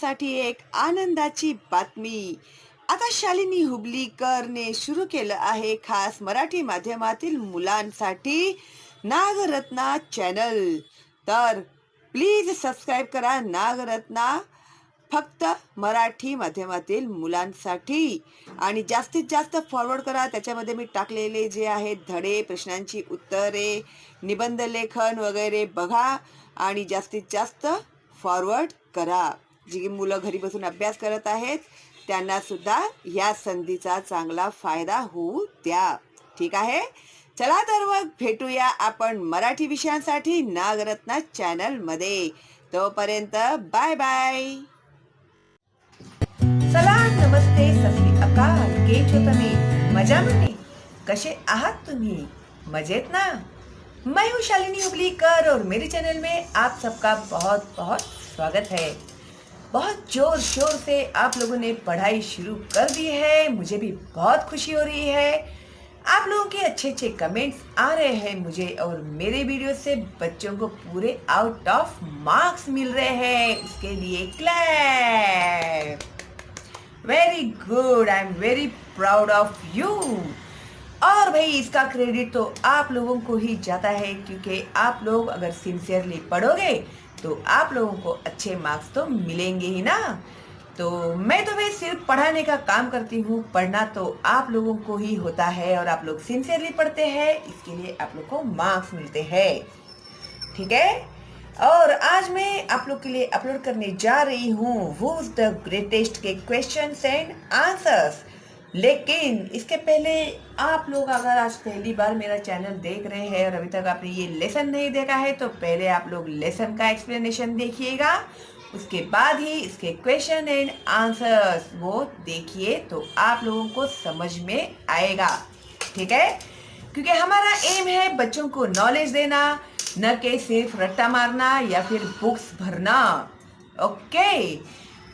तुमच्यासाठी एक आनंदाची बातमी. आता शालिनी हुबलीकरने सुरू केलं आहे खास मराठी माध्यमातील मुलांसाठी नागरत्ना चॅनल. तर प्लीज सबस्क्राईब करा नागरत्ना, फक्त मराठी माध्यमातील मुलांसाठी. आणि जास्तीत जास्त फॉरवर्ड करा. त्याच्यामध्ये मी टाकलेले जे आहेत धडे, प्रश्नांची उत्तरे, निबंध लेखन वगैरे बघा आणि जास्तीत जास्त फॉरवर्ड करा. जी मुलं घरी बसून अभ्यास करत आहेत त्यांना सुद्धा या संधीचा चांगला फायदा होऊ द्या. ठीक आहे. चला तर मग भेटूया आपण मराठी विषयांसाठी नागरत्ना चॅनलमध्ये. तोपर्यंत बाय बाय. चला, नमस्ते, सत श्री अकाल. केम छो तुम्ही? मजामध्ये? कसे आहात तुम्ही? मजेत ना? मैं हूँ शालिनी हुबलीकर और मेरे चैनल में आप सबका बहुत बहुत स्वागत है. बहुत जोर शोर से आप लोगों ने पढ़ाई शुरू कर दी है. मुझे भी बहुत खुशी हो रही है. आप लोगों के अच्छे अच्छे कमेंट्स आ रहे हैं मुझे, और मेरे वीडियो से बच्चों को पूरे आउट ऑफ मार्क्स मिल रहे हैं. उसके लिए clap. Very good. I am very proud of you. और भाई इसका क्रेडिट तो आप लोगों को ही जाता है, क्योंकि आप लोग अगर सिंसियरली पढ़ोगे तो आप लोगों को अच्छे मार्क्स तो मिलेंगे ही ना. तो मैं तो भाई सिर्फ पढ़ाने का काम करती हूँ. पढ़ना तो आप लोगों को ही होता है, और आप लोग सिंसियरली पढ़ते हैं, इसके लिए आप लोग को मार्क्स मिलते हैं. ठीक है. और आज मैं आप लोग के लिए अपलोड करने जा रही हूँ हु इज द ग्रेटेस्ट के क्वेश्चंस एंड आंसर्स. लेकिन इसके पहले आप लोग अगर आज पहली बार मेरा चैनल देख रहे हैं और अभी तक आपने ये लेसन नहीं देखा है, तो पहले आप लोग लेसन का एक्सप्लेनेशन देखिएगा. उसके बाद ही इसके क्वेश्चन एंड आंसर्स वो देखिए, तो आप लोगों को समझ में आएगा. ठीक है. क्योंकि हमारा एम है बच्चों को नॉलेज देना, न कि सिर्फ रट्टा मारना या फिर बुक्स भरना. ओके.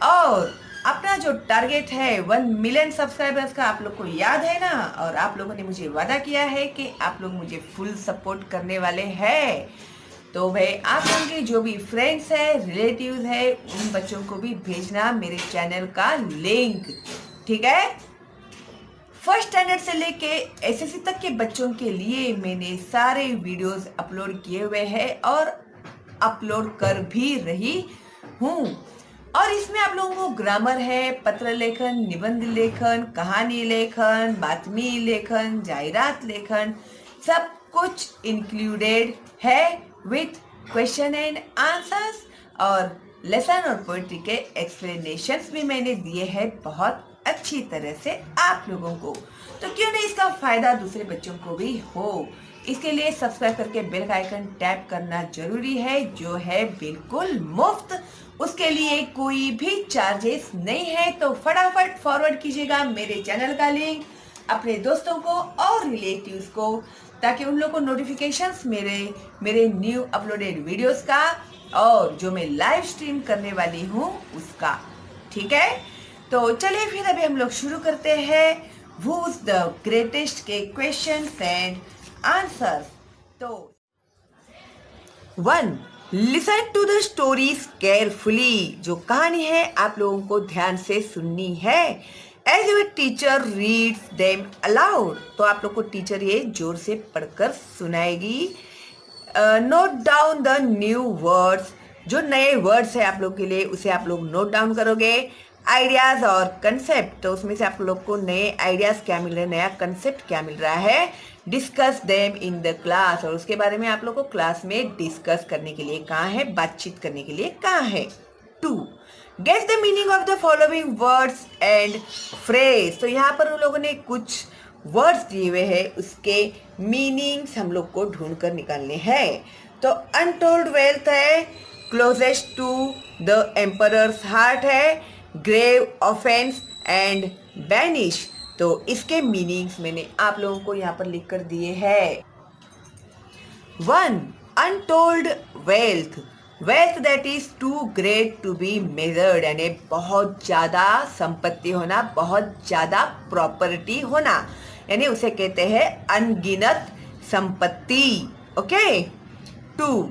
और अपना जो टारगेट है 1 मिलियन सब्सक्राइबर्स का आप लोग को याद है ना, और आप लोगों ने मुझे वादा किया है कि आप लोग मुझे फुल सपोर्ट करने वाले हैं. तो भाई आप लोगों के जो भी फ्रेंड्स है, रिलेटिव्स है, उन बच्चों को भी भेजना मेरे चैनल का लिंक. ठीक है. फर्स्ट स्टैंडर्ड से लेके एसएससी तक के बच्चों के लिए मैंने सारे वीडियोस अपलोड किए हुए हैं और अपलोड कर भी रही हूँ. और इसमें आप लोगों को ग्रामर है, पत्र लेखन, निबंध लेखन, कहानी लेखन, बातमी लेखन, जायरात लेखन, सब कुछ इंक्लूडेड है विथ क्वेश्चन एंड आंसर्स. और लेसन और पोएट्री के एक्सप्लेनेशंस भी मैंने दिए हैं बहुत अच्छी तरह से आप लोगों को. तो क्यों नहीं इसका फायदा दूसरे बच्चों को भी हो. इसके लिए सब्सक्राइब करके बेल का आइकन टैप करना जरूरी है, जो है बिल्कुल मुफ्त. उसके लिए कोई भी चार्जेस नहीं है. तो फटाफट फॉरवर्ड कीजिएगा मेरे चैनल का लिंक अपने दोस्तों को और रिलेटिव्स को, ताकि उन लोगों को नोटिफिकेशंस मेरे न्यू अपलोडेड वीडियोस का, और जो मैं लाइव स्ट्रीम करने वाली हूँ उसका. ठीक है. तो चलिए फिर अभी हम लोग शुरू करते हैं हु इज द ग्रेटेस्ट के क्वेश्चंस एंड आंसर्स. तो 1. Listen to the stories carefully. जो कहानी है आप लोगों को ध्यान से सुननी है. As your teacher reads them aloud. तो आप लोग को टीचर ये जोर से पढ़कर सुनाएगी. Note down the new words. जो नए वर्ड्स है आप लोग के लिए उसे आप लोग नोट डाउन करोगे. आइडियाज और कंसेप्ट. तो उसमें से आप लोग को नए आइडियाज क्या मिल रहे हैं, नया कंसेप्ट क्या मिल रहा है. Discuss them in the class. और उसके बारे में आप लोग को क्लास में डिस्कस करने के लिए कहाँ है, बातचीत करने के लिए कहाँ है. 2. Guess the meaning of the following words and phrase. तो यहाँ पर उन लोगों ने कुछ वर्ड्स दिए हुए हैं, उसके मीनिंग्स हम लोग को ढूंढ कर निकालने हैं. तो अनटोल्ड वेल्थ है, closest to the emperor's heart है, ग्रेव ऑफेंस एंड बैनिश. तो इसके मीनिंग्स मैंने आप लोगों को यहाँ पर लिख कर दिए हैं. 1. Untold wealth. Wealth that is too great to be measured. यानी बहुत ज़्यादा संपत्ति होना, बहुत ज़्यादा प्रॉपर्टी होना, यानी उसे कहते हैं अनगिनत संपत्ति. Okay. 2.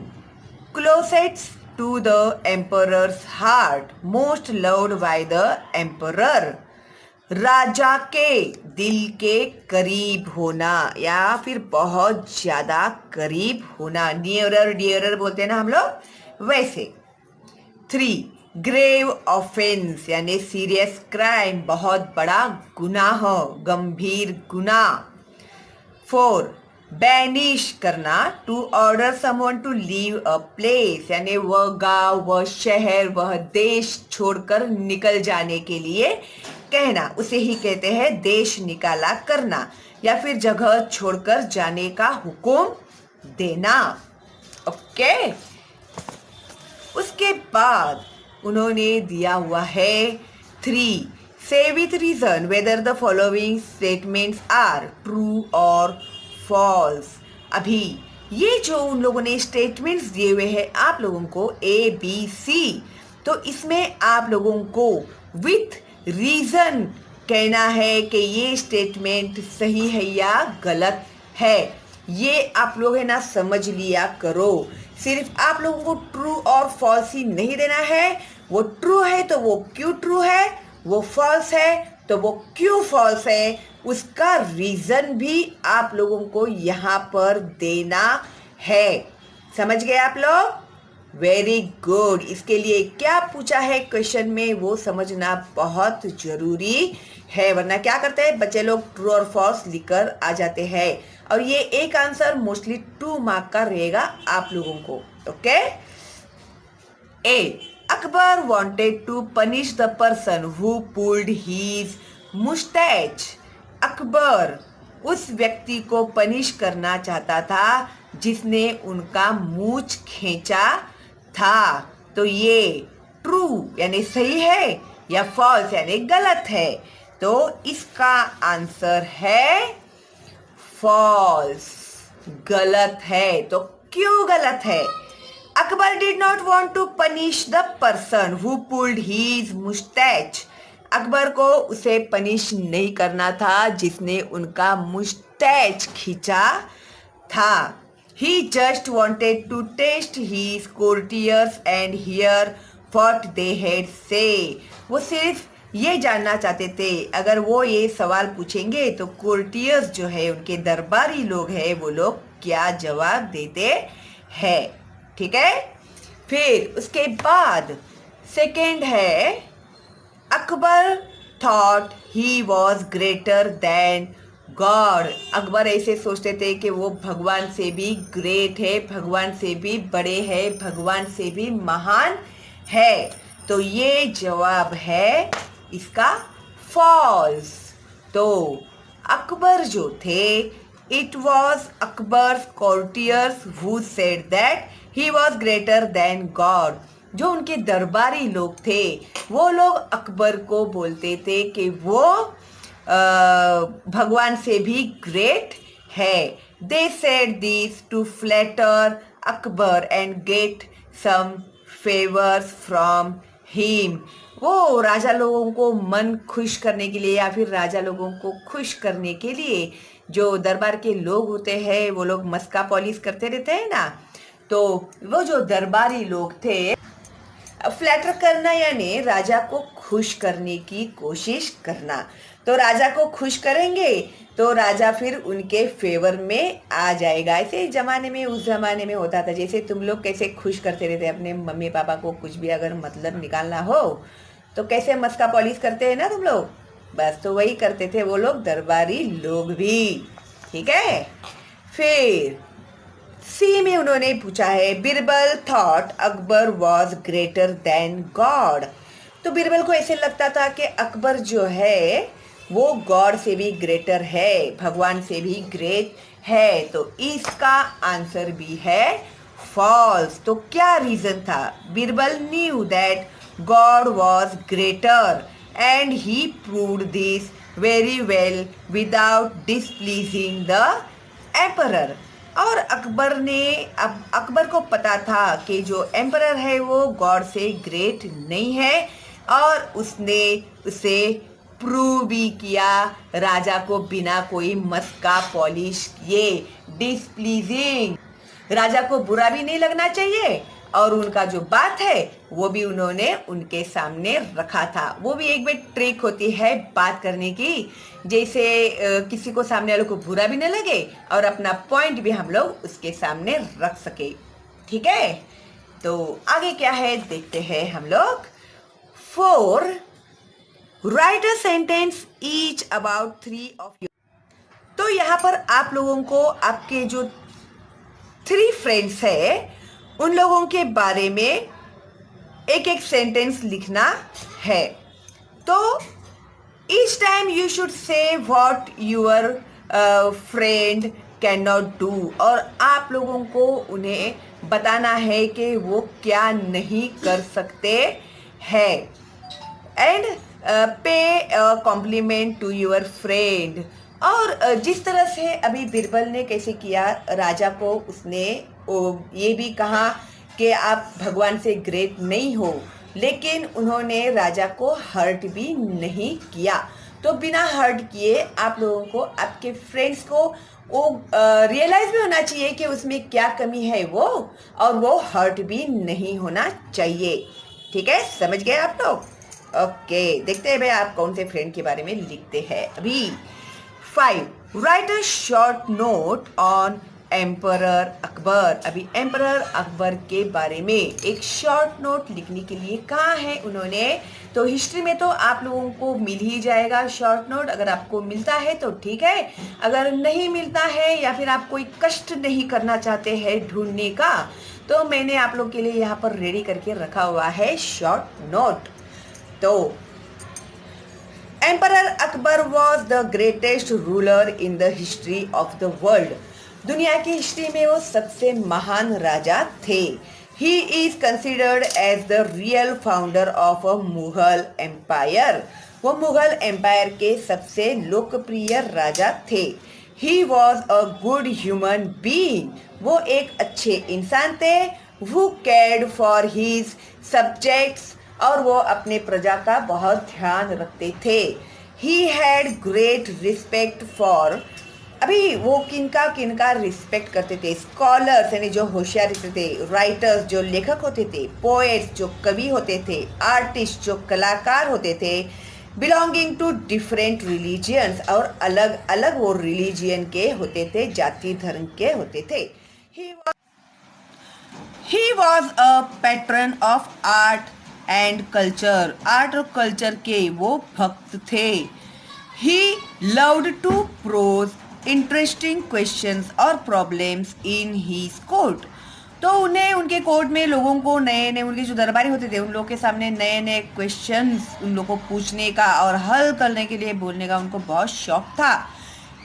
Closets to the emperor's heart, most loved by the emperor. राजा के दिल के करीब होना या फिर बहुत ज्यादा करीब होना, नियरर डियरर बोलते हैं ना हम लोग, वैसे। 3 ग्रेव ऑफेंस यानी सीरियस क्राइम, बहुत बड़ा गुनाह, गंभीर गुनाह। 4 बैनिश करना, to order someone to leave a place यानी वह गांव, वह शहर, वह देश छोड़कर निकल जाने के लिए कहना, उसे ही कहते हैं देश निकाला करना या फिर जगह छोड़कर जाने का हुक्म देना। ओके, उसके बाद उन्होंने दिया हुआ है 3 से with reason whether the following statements are true और फॉल्स। अभी ये जो उन लोगों ने स्टेटमेंट्स दिए हुए हैं आप लोगों को ABC, तो इसमें आप लोगों को विथ रीजन कहना है कि ये स्टेटमेंट सही है या गलत है। ये आप लोग है ना समझ लिया करो। सिर्फ आप लोगों को ट्रू और फॉल्स ही नहीं देना है। वो ट्रू है तो वो क्यों ट्रू है, वो फॉल्स है तो वो क्यों फॉल्स है, उसका रीजन भी आप लोगों को यहाँ पर देना है। समझ गए आप लोग? Very good. इसके लिए क्या पूछा है क्वेश्चन में वो समझना बहुत जरूरी है, वरना क्या करते हैं बच्चे लोग ट्रू और फॉल्स लिखकर आ जाते हैं और ये एक आंसर मोस्टली 2 मार्क का रहेगा आप लोगों को। Okay. A Akbar wanted to punish the person who pulled his mustache। Akbar उस व्यक्ति को पनिश करना चाहता था जिसने उनका मूछ खींचा था। तो ये ट्रू यानी सही है या फॉल्स यानी गलत है, तो इसका आंसर है फॉल्स, गलत है। तो क्यों गलत है? Akbar did not want to punish the person who pulled his moustache. Akbar को उसे पनिश नहीं करना था जिसने उनका मुस्टैच खींचा था। He just wanted to test his courtiers and hear what they had say। वो सिर्फ ये जानना चाहते थे, अगर वो ये सवाल पूछेंगे तो कोर्टियर्स जो है उनके दरबारी लोग हैं वो लोग क्या जवाब देते हैं। ठीक है। फिर उसके बाद सेकंड है Akbar thought he was greater than God. Akbar ऐसे सोचते थे कि वो भगवान से भी ग्रेट है, भगवान से भी बड़े हैं, भगवान से भी महान है। तो ये जवाब है इसका फॉल्स। तो अकबर जो थे, it was Akbar's courtiers who said that he was greater than God. जो उनके दरबारी लोग थे वो लोग अकबर को बोलते थे कि वो भगवान से भी ग्रेट है। They said this to flatter Akbar and get some favours from him. वो राजा लोगों को मन खुश करने के लिए या फिर राजा लोगों को खुश करने के लिए जो दरबार के लोग होते हैं वो लोग मस्का पॉलिश करते रहते हैं ना, तो वो जो दरबारी लोग थे, फ्लैटर करना यानी राजा को खुश करने की कोशिश करना। तो राजा को खुश करेंगे तो राजा फिर उनके फेवर में आ जाएगा। ऐसे जमाने में, उस जमाने में होता था, जैसे तुम लोग कैसे खुश करते रहते अपने मम्मी पापा को, कुछ भी अगर मतलब निकालना हो तो कैसे मस्का पॉलिश करते हैं ना तुम लोग, बस तो वही करते थे वो लोग दरबारी लोग भी। ठीक है। फिर सी में उन्होंने पूछा है Birbal thought Akbar was greater than God. तो बिरबल को ऐसे लगता था कि अकबर जो है वो गॉड से भी ग्रेटर है, भगवान से भी ग्रेट है। तो इसका आंसर भी है फॉल्स। तो क्या रीजन था? Birbal knew that God was greater and he proved this very well without displeasing the emperor. और अकबर को पता था कि जो एम्परर है वो गॉड से ग्रेट नहीं है और उसने उसे प्रूव भी किया राजा को बिना कोई मस्का पॉलिश किए। डिसप्लीजिंग, राजा को बुरा भी नहीं लगना चाहिए और उनका जो बात है वो भी उन्होंने उनके सामने रखा था। वो भी एक बार ट्रिक होती है बात करने की, जैसे किसी को सामने वालों को बुरा भी न लगे और अपना पॉइंट भी हम लोग उसके सामने रख सके। ठीक है, तो आगे क्या है देखते हैं हम लोग। 4 right a sentence each about 3 of you. तो यहाँ पर आप लोगों को आपके जो 3 फ्रेंड्स है उन लोगों के बारे में एक एक सेंटेंस लिखना है। तो each time you should say what your friend can not do, और आप लोगों को उन्हें बताना है कि वो क्या नहीं कर सकते हैं। एंड पे कॉम्प्लीमेंट टू योर फ्रेंड। और जिस तरह से अभी बिरबल ने कैसे किया, राजा को उसने ये भी कहा कि आप भगवान से ग्रेट नहीं हो, लेकिन उन्होंने राजा को हर्ट भी नहीं किया। तो बिना हर्ट किए आप लोगों को आपके फ्रेंड्स को वो रियलाइज भी होना चाहिए कि उसमें क्या कमी है वो, और वो हर्ट भी नहीं होना चाहिए। ठीक है, समझ गए आप लोग? ओके, देखते हैं भाई आप कौन से फ्रेंड के बारे में लिखते हैं अभी। 5 right a short note on emperor Akbar. अभी एम्परर अकबर के बारे में एक शॉर्ट नोट लिखने के लिए कहा है उन्होंने। तो हिस्ट्री में तो आप लोगों को मिल ही जाएगा शॉर्ट नोट, अगर आपको मिलता है तो ठीक है, अगर नहीं मिलता है या फिर आप कोई कष्ट नहीं करना चाहते हैं ढूंढने का, तो मैंने आप लोग के लिए यहाँ पर रेडी करके रखा हुआ है शॉर्ट नोट। तो emperor Akbar was the greatest ruler in the history of the world. दुनिया की हिस्ट्री में वो सबसे महान राजा थे। He is considered as the real founder of a Mughal empire. वो मुगल एम्पायर के सबसे लोकप्रिय राजा थे। He was a good human being. वो एक अच्छे इंसान थे। Who cared for his subjects, और वो अपने प्रजा का बहुत ध्यान रखते थे। He had great respect for. अभी वो किनका रिस्पेक्ट करते थे? स्कॉलर्स यानी जो होशियार रहते थे, राइटर्स जो लेखक होते थे, पोएट्स जो कवि होते थे, आर्टिस्ट जो कलाकार होते थे, बिलोंगिंग टू डिफरेंट रिलीजियंस, और अलग अलग वो रिलीजियन के होते थे, जाति धर्म के होते थे। He was a patron of art and culture. Art और कल्चर के वो भक्त थे। He loved to pose interesting questions और प्रॉब्लम्स इन हीज कोर्ट। तो उन्हें उनके कोर्ट में लोगों को नए नए, उनके जो दरबारी होते थे उन लोगों के सामने नए नए क्वेश्चंस उन लोगों को पूछने का और हल करने के लिए बोलने का उनको बहुत शौक था।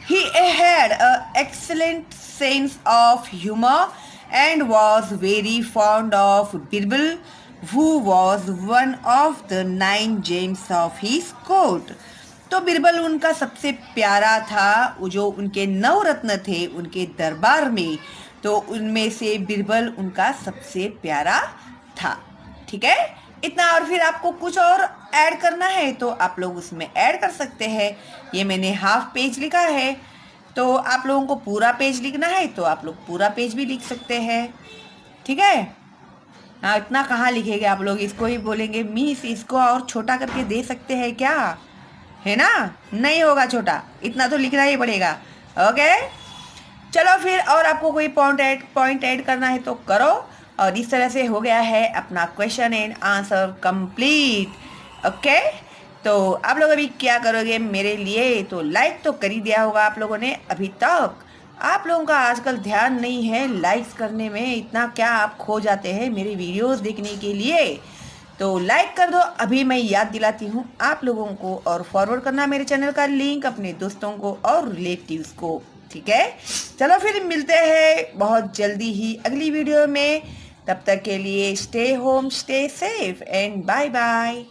He had a excellent sense of humour and was very fond of Birbal, who was one of the 9 gems of his court। तो बिरबल उनका सबसे प्यारा था, जो उनके 9 रत्न थे उनके दरबार में, तो उनमें से बिरबल उनका सबसे प्यारा था। ठीक है, इतना। और फिर आपको कुछ और ऐड करना है तो आप लोग उसमें ऐड कर सकते हैं। ये मैंने हाफ पेज लिखा है, तो आप लोगों को पूरा पेज लिखना है तो आप लोग पूरा पेज भी लिख सकते हैं। ठीक है, हाँ, इतना कहाँ लिखेंगे आप लोग, इसको ही बोलेंगे मिस इसको और छोटा करके दे सकते हैं क्या, है ना? नहीं होगा छोटा, इतना तो लिखना ही पड़ेगा। ओके, चलो फिर, और आपको कोई पॉइंट ऐड करना है तो करो। और इस तरह से हो गया है अपना question and answer complete. Okay, तो आप लोग अभी क्या करोगे मेरे लिए? तो लाइक तो कर ही दिया होगा आप लोगों ने अभी तक। आप लोगों का आजकल ध्यान नहीं है लाइक्स करने में, इतना क्या आप खो जाते हैं मेरी वीडियोस देखने के लिए। तो लाइक कर दो अभी, मैं याद दिलाती हूँ आप लोगों को, और फॉरवर्ड करना मेरे चैनल का लिंक अपने दोस्तों को और रिलेटिव्स को। ठीक है, चलो फिर मिलते हैं बहुत जल्दी ही अगली वीडियो में। तब तक के लिए stay home, stay safe and bye bye.